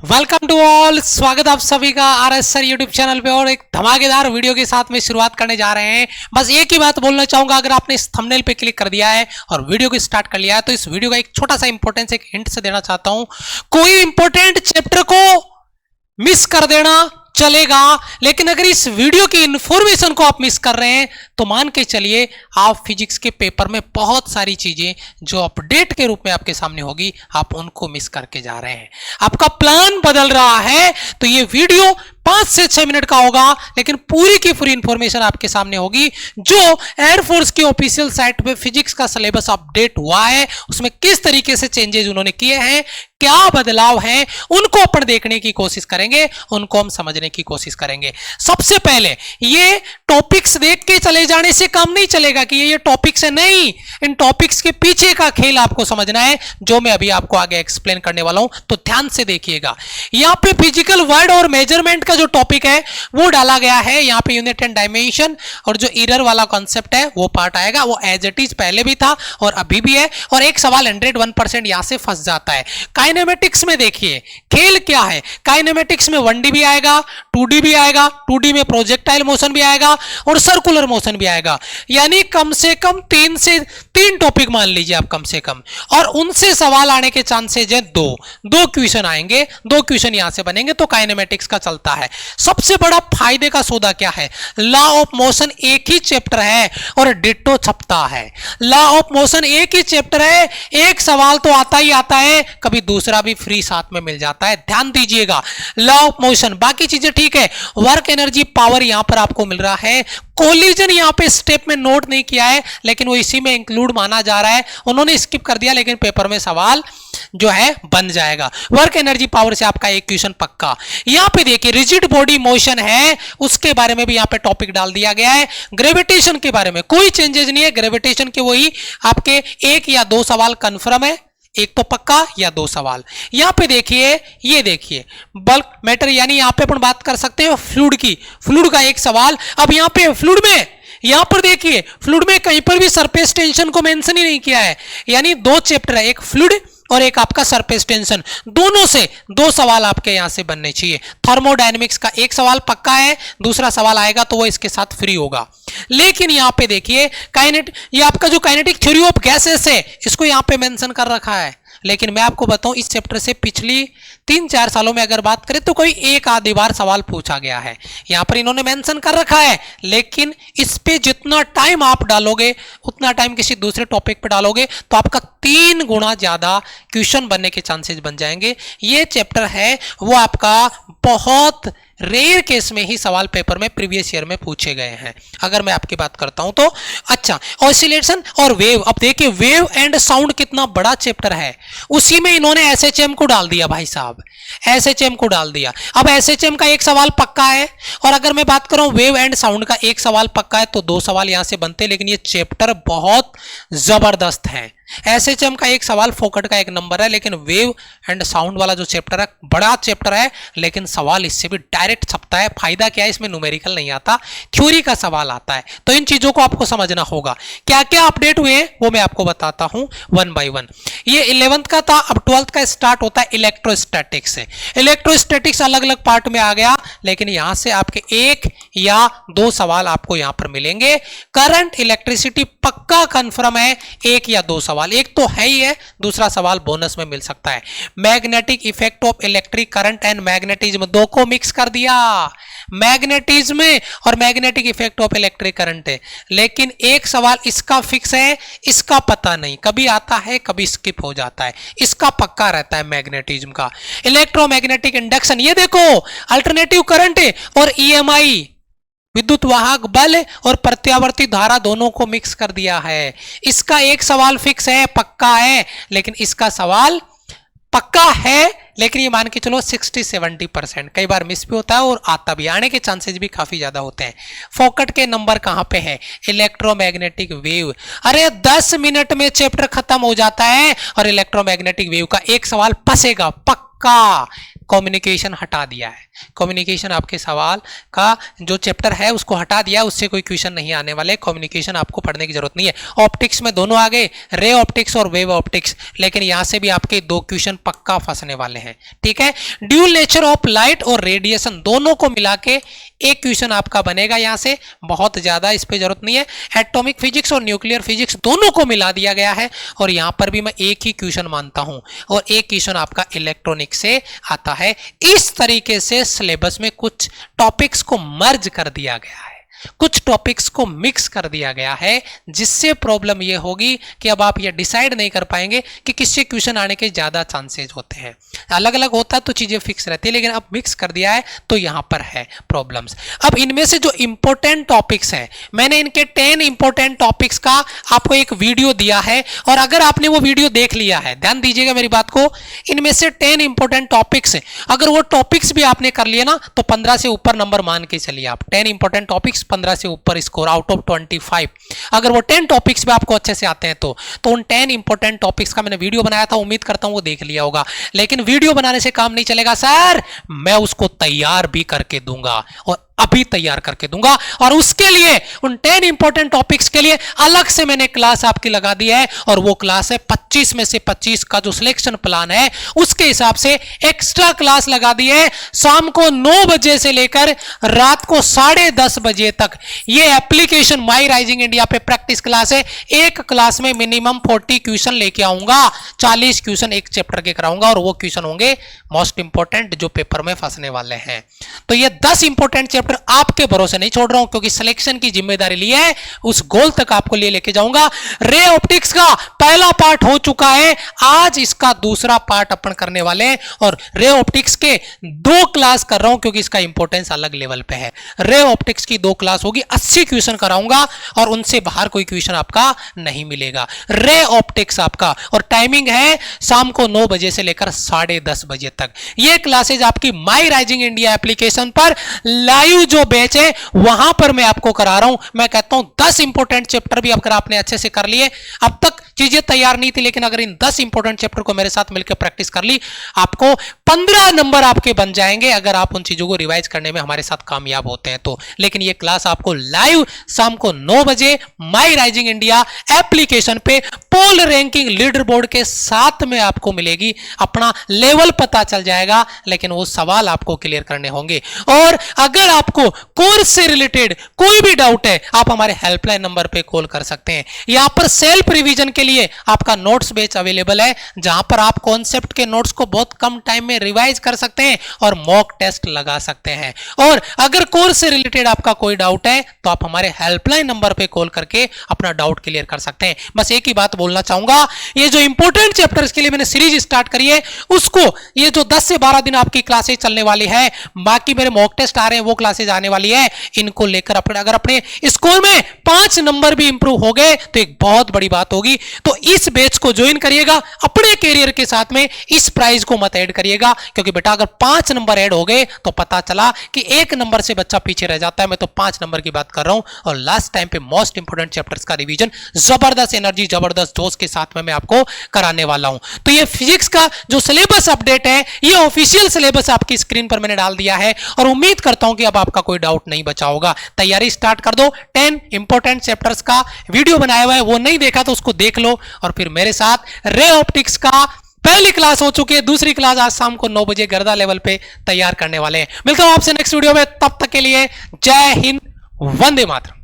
Welcome to all, स्वागत आप सभी का आरएस सर यूट्यूब चैनल पे और एक धमाकेदार वीडियो के साथ में शुरुआत करने जा रहे हैं। बस एक ही बात बोलना चाहूंगा, अगर आपने इस थंबनेल पे क्लिक कर दिया है और वीडियो को स्टार्ट कर लिया है तो इस वीडियो का एक छोटा सा इंपॉर्टेंस एक हिंट से देना चाहता हूं। कोई इंपॉर्टेंट चैप्टर को मिस कर देना चलेगा, लेकिन अगर इस वीडियो की इंफॉर्मेशन को आप मिस कर रहे हैं तो मान के चलिए आप फिजिक्स के पेपर में बहुत सारी चीजें जो अपडेट के रूप में आपके सामने होगी आप उनको मिस करके जा रहे हैं। आपका प्लान बदल रहा है तो ये वीडियो 5 से 6 मिनट का होगा, लेकिन पूरी की पूरी इंफॉर्मेशन आपके सामने होगी। जो एयरफोर्स की ऑफिशियल साइट पे फिजिक्स का सिलेबस अपडेट हुआ है उसमें किस तरीके से चेंजेस उन्होंने किए हैं, क्या बदलाव हैं, उनको अपन देखने की कोशिश करेंगे, उनको हम समझने की कोशिश करेंगे। सबसे पहले ये टॉपिक्स देख के चले जाने से काम नहीं चलेगा कि ये टॉपिक्स है, नहीं, इन टॉपिक्स के पीछे का खेल आपको समझना है जो मैं अभी आपको आगे एक्सप्लेन करने वाला हूं। तो ध्यान से देखिएगा, यहां पे फिजिकल वर्ड और मेजरमेंट का जो टॉपिक है वो डाला गया है। यहां पे यूनिट एंड डायमेंशन और जो एरर वाला कॉन्सेप्ट है वो पार्ट आएगा। वो एज इट इज पहले भी था और अभी भी है। और एक सवाल 101% यहां से फंस जाता है। काइनेमेटिक्स में देखिए खेल क्या है। काइनेमेटिक्स में 1D भी आएगा, 2D भी आएगा, 2D में प्रोजेक्टाइल मोशन भी आएगा और सर्कुलर मोशन भी आएगा। यानी कम से कम 3 टॉपिक मान लीजिए आप कम से कम, और उनसे सवाल आने के चांसेज है दो क्वेश्चन आएंगे, 2 क्वेश्चन यहां से बनेंगे। तो काइनेमेटिक्स का चलता है। सबसे बड़ा फायदे का सौदा क्या है, लॉ ऑफ मोशन एक ही चैप्टर है और डिट्टो छपता है। लॉ ऑफ मोशन एक ही चैप्टर है, एक सवाल तो आता ही आता है, कभी दूसरा भी फ्री साथ में मिल जाता है। ध्यान दीजिएगा, लॉ ऑफ मोशन, बाकी चीजें ठीक है। वर्क एनर्जी पावर यहां पर आपको मिल रहा है। कोलिजन यहां पे स्टेप में नोट नहीं किया है, लेकिन वो इसी में इंक्लूड माना जा रहा है। उन्होंने स्किप कर दिया, लेकिन पेपर में सवाल जो है बन जाएगा। वर्क एनर्जी पावर से आपका एक क्वेश्चन पक्का। यहां पे देखिए रिजिड बॉडी मोशन है, उसके बारे में भी यहां पे टॉपिक डाल दिया गया है। ग्रेविटेशन के बारे में कोई चेंजेस नहीं है। ग्रेविटेशन के वही आपके 1 या 2 सवाल कंफर्म है, एक तो पक्का या 2 सवाल। यहां पे देखिए, ये देखिए बल्क मैटर, यानी यहां पे अपन बात कर सकते हैं फ्लूइड की। फ्लूइड का एक सवाल। अब यहां पे फ्लूइड में, यहां पर देखिए फ्लूइड में कहीं पर भी सरफेस टेंशन को मेंशन ही नहीं किया है। यानी 2 चैप्टर है, एक फ्लूइड और एक आपका सरफेस टेंशन, दोनों से 2 सवाल आपके यहां से बनने चाहिए। थर्मोडायनेमिक्स का एक सवाल पक्का है, दूसरा सवाल आएगा तो वो इसके साथ फ्री होगा। लेकिन यहां पे देखिए ये आपका जो काइनेटिक थ्योरी ऑफ गैसेस है इसको यहां पे मेंशन कर रखा है। लेकिन मैं आपको बताऊं, इस चैप्टर से पिछली 3-4 सालों में अगर बात करें तो कोई एक आधी बार सवाल पूछा गया है। यहां पर इन्होंने मेंशन कर रखा है, लेकिन इस पे जितना टाइम आप डालोगे उतना टाइम किसी दूसरे टॉपिक पे डालोगे तो आपका 3 गुना ज्यादा क्वेश्चन बनने के चांसेस बन जाएंगे। ये चैप्टर है वो आपका बहुत रेयर केस में ही सवाल पेपर में प्रीवियस ईयर में पूछे गए हैं। अगर मैं आपकी बात करता हूं तो अच्छा, ऑसिलेशन और वेव। अब देखिए वेव एंड साउंड कितना बड़ा चैप्टर है, उसी में इन्होंने एसएचएम को डाल दिया भाई साहब, एसएचएम को डाल दिया। अब एसएचएम का एक सवाल पक्का है, और अगर मैं बात करूं वेव एंड साउंड का एक सवाल पक्का है तो 2 सवाल यहां से बनते। लेकिन ये चैप्टर बहुत जबरदस्त है। एसएचएम का एक सवाल फोकट का एक नंबर है, लेकिन वेव एंड साउंड वाला जो चैप्टर है बड़ा चैप्टर है, लेकिन सवाल इससे भी डायरेक्ट छपता है। फायदा क्या है, इसमें न्यूमेरिकल नहीं आता, थ्योरी का सवाल आता है। तो इन चीजों को आपको समझना होगा। क्या क्या अपडेट हुए हैं वो मैं आपको बताता हूं 1 बाय 1। ये 11th का था, अब 12th का स्टार्ट होता है इलेक्ट्रोस्टैटिक्स से। इलेक्ट्रोस्टैटिक्स अलग अलग पार्ट में आ गया, लेकिन यहां से आपके 1 या 2 सवाल आपको यहां पर मिलेंगे। करंट इलेक्ट्रिसिटी पक्का कंफर्म है, 1 या 2 सवाल, एक तो है ही है, दूसरा सवाल बोनस में मिल सकता है। Magnetic effect of electric current and magnetism, 2 को मिक्स कर दिया। मैग्नेटिज्म और magnetic effect of electric current है, लेकिन एक सवाल इसका फिक्स है, इसका पता नहीं, कभी आता है कभी स्किप हो जाता है। इसका पक्का रहता है मैग्नेटिज्म का। इलेक्ट्रोमैग्नेटिक इंडक्शन, ये देखो अल्टरनेटिव करंट और ईएमआई, विद्युत वाहक बल और प्रत्यावर्ती धारा दोनों को मिक्स कर दिया है। इसका एक सवाल फिक्स है, पक्का है, लेकिन इसका सवाल पक्का है, लेकिन ये मान के चलो 60-70%, कई बार मिस भी होता है और आता भी, आने के चांसेस भी काफी ज्यादा होते हैं। फोकट के नंबर कहां पे है, इलेक्ट्रोमैग्नेटिक वेव। अरे 10 मिनट में चैप्टर खत्म हो जाता है और इलेक्ट्रोमैग्नेटिक वेव का एक सवाल फंसेगा पक्का। कम्युनिकेशन हटा दिया है। कम्युनिकेशन आपके सवाल का जो चैप्टर है उसको हटा दिया, उससे कोई क्वेश्चन नहीं आने वाले। कम्युनिकेशन आपको पढ़ने की जरूरत नहीं है। ऑप्टिक्स में दोनों आ गए, रे ऑप्टिक्स और वेव ऑप्टिक्स, लेकिन यहां से भी आपके 2 क्वेश्चन पक्का फंसने वाले हैं। ठीक है, ड्यूल नेचर ऑफ लाइट और रेडिएशन दोनों को मिला के एक क्वेश्चन आपका बनेगा। यहां से बहुत ज्यादा इस पे जरूरत नहीं है। एटॉमिक फिजिक्स और न्यूक्लियर फिजिक्स दोनों को मिला दिया गया है और यहां पर भी मैं एक ही क्वेश्चन मानता हूं और एक क्वेश्चन आपका इलेक्ट्रॉनिक से आता है। इस तरीके से सिलेबस में कुछ टॉपिक्स को मर्ज कर दिया गया है, कुछ टॉपिक्स को मिक्स कर दिया गया है, जिससे प्रॉब्लम यह होगी कि अब आप ये डिसाइड नहीं कर पाएंगे कि किससे क्वेश्चन आने के ज्यादा चांसेस होते हैं। अलग अलग होता है तो चीजें फिक्स रहती है, लेकिन अब मिक्स कर दिया है तो यहां पर है प्रॉब्लम्स। अब इनमें से जो इंपॉर्टेंट टॉपिक्स हैं, मैंने इनके 10 इंपॉर्टेंट टॉपिक्स का आपको एक वीडियो दिया है और अगर आपने वो वीडियो देख लिया है, ध्यान दीजिएगा मेरी बात को, इनमें से 10 इंपॉर्टेंट टॉपिक्स हैं, अगर वो टॉपिक्स भी आपने कर लिए ना तो 15 से ऊपर नंबर मान के चलिए आप। 10 इंपॉर्टेंट टॉपिक्स 15 से ऊपर स्कोर आउट ऑफ 25। अगर वो 10 टॉपिक्स भी आपको अच्छे से आते हैं तो उन 10 इंपॉर्टेंट टॉपिक्स का मैंने वीडियो बनाया था, उम्मीद करता हूं वो देख लिया होगा। लेकिन वीडियो बनाने से काम नहीं चलेगा सर, मैं उसको तैयार भी करके दूंगा और अभी तैयार करके दूंगा, और उसके लिए उन 10 इंपॉर्टेंट टॉपिक्स के लिए अलग से मैंने क्लास आपकी लगा दी है और वो क्लास है 25 में से 25 का जो सिलेक्शन प्लान है उसके हिसाब से एक्स्ट्रा क्लास लगा दी है। शाम को 9 बजे से लेकर रात को 10:30 बजे तक ये एप्लीकेशन माई राइजिंग इंडिया पे प्रैक्टिस क्लास है। एक क्लास में मिनिमम 40 क्वेश्चन लेके आऊंगा, 40 क्वेश्चन एक चैप्टर के कराऊंगा और वो क्वेश्चन होंगे मोस्ट इंपॉर्टेंट जो पेपर में फंसने वाले हैं। तो ये 10 इंपॉर्टेंट चैप्टर आपके भरोसे नहीं छोड़ रहा हूं, क्योंकि सिलेक्शन की जिम्मेदारी ली है, उस गोल तक आपको लिए लेके जाऊंगा। रे ऑप्टिक्स का पहला पार्ट हो चुका है, आज इसका दूसरा पार्ट अपन करने वाले हैं और रे ऑप्टिक्स के 2 क्लास कर रहा हूं क्योंकि इसका इंपॉर्टेंस अलग लेवल पे है। रे ऑप्टिक्स की 2 क्लास होगी, 80 क्वेश्चन कराऊंगा और उनसे बाहर कोई क्वेश्चन आपका नहीं मिलेगा। रे ऑप्टिक्स आपका, और टाइमिंग है शाम को 9 बजे से लेकर 10:30 बजे तक। ये क्लासेज आपकी माई राइजिंग इंडिया एप्लीकेशन पर लाइव जो बैच है वहां पर मैं आपको करा रहा हूं। मैं कहता हूं 10 इंपॉर्टेंट चैप्टर भी अगर आपने अच्छे से कर लिए, अब तक चीजें तैयार नहीं थी, लेकिन अगर इन 10 इंपॉर्टेंट चैप्टर को मेरे साथ मिलकर प्रैक्टिस कर ली, आपको 15 नंबर आपके बन जाएंगे अगर आप उन चीजों को रिवाइज करने में हमारे साथ कामयाब होते हैं तो। लेकिन ये क्लास आपको लाइव शाम को 9 बजे माई राइजिंग इंडिया एप्लीकेशन पे पोल रैंकिंग लीडर बोर्ड के साथ में आपको मिलेगी। अपना लेवल पता चल जाएगा, लेकिन वो सवाल आपको क्लियर करने होंगे। और अगर आपको कोर्स से रिलेटेड कोई भी डाउट है, आप हमारे हेल्पलाइन नंबर पे कॉल कर सकते हैं। यहां पर सेल्फ रिवीजन के लिए आपका नोट्स बैच अवेलेबल है, जहां पर आप कॉन्सेप्ट के नोट्स को बहुत कम टाइम में रिवाइज कर सकते हैं और मॉक टेस्ट लगा सकते हैं। और अगर कोर्स से रिलेटेड आपका कोई डाउट है तो आप हमारे हेल्पलाइन नंबर पे कॉल करके अपना डाउट क्लियर कर सकते हैं। बस एक ही बात बोलना चाहूंगा, ये जो इंपॉर्टेंट चैप्टर्स के लिए मैंने सीरीज स्टार्ट करी है, उसको ये जो 10 से 12 दिन आपकी क्लासेज चलने वाली है, बाकी मेरे मॉक टेस्ट आ रहे हैं, वो क्लासेज आने वाली है, इनको लेकर अगर अपने स्कोर में 5 नंबर भी इंप्रूव हो गए तो एक बहुत बड़ी बात होगी। तो इस बैच को ज्वाइन करिएगा, अपने कैरियर के साथ में इस प्राइज को मत ऐड करिएगा, क्योंकि बेटा अगर 5 नंबर ऐड हो गए तो पता चला कि 1 नंबर से बच्चा पीछे रह जाता है। मैं तो 5 नंबर की बात कर रहा हूं और लास्ट टाइम पे मोस्ट इंपोर्टेंट चैप्टर्स का रिवीजन जबरदस्त एनर्जी, जबरदस्त जोश के साथ में मैं आपको कराने वाला हूं। तो ये फिजिक्स का जो सिलेबस अपडेट है, ये ऑफिशियल सिलेबस आपकी स्क्रीन पर मैंने डाल दिया है और उम्मीद करता हूं कि अब आपका कोई डाउट नहीं बचा होगा। तैयारी स्टार्ट कर दो। 10 इंपॉर्टेंट चैप्टर्स का वीडियो बनाया हुआ है, वो नहीं देखा तो उसको देख लो और फिर मेरे साथ रे ऑप्टिक्स का पहली क्लास हो चुकी है, दूसरी क्लास आज शाम को 9 बजे गर्दा लेवल पे तैयार करने वाले हैं। मिलता हूं आपसे नेक्स्ट वीडियो में, तब तक के लिए जय हिंद, वंदे मातरम।